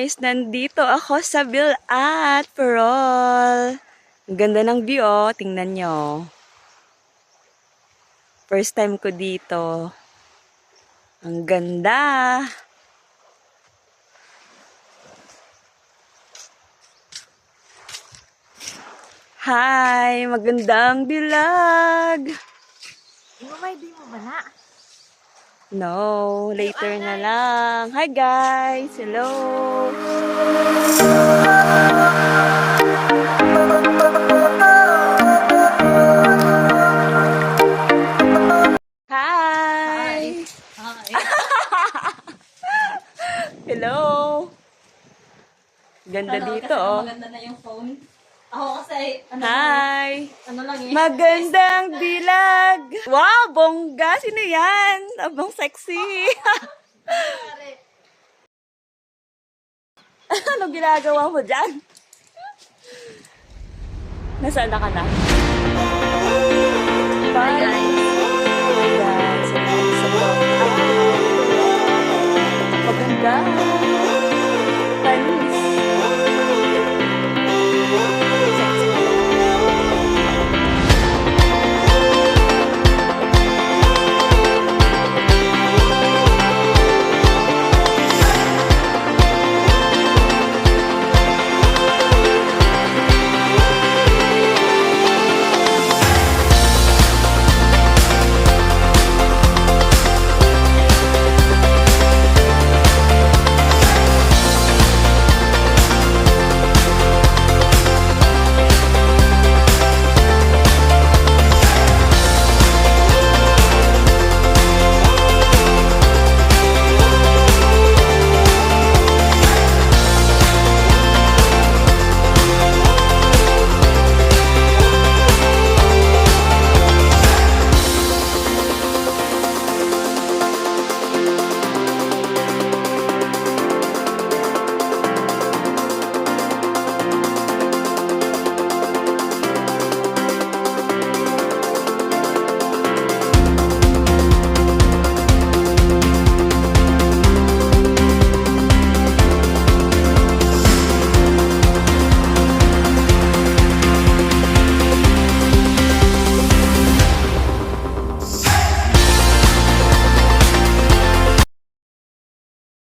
guys, nandito ako sa Bilat Perol. Ang ganda ng view, oh. Tingnan nyo. First time ko dito. Ang ganda. Hi, magandang bilag. Di mo ba na? No, later na lang. Hi guys, hello. Hi. Hello. Ganda dito, oh. Maganda na yung phone. Ako kasi, Hi. ano lang eh. Magandang bilag. Wow, bongga. Sino yan? Abang sexy. Ano ginagawa mo dyan? Nasaan na ka na? Bye, guys.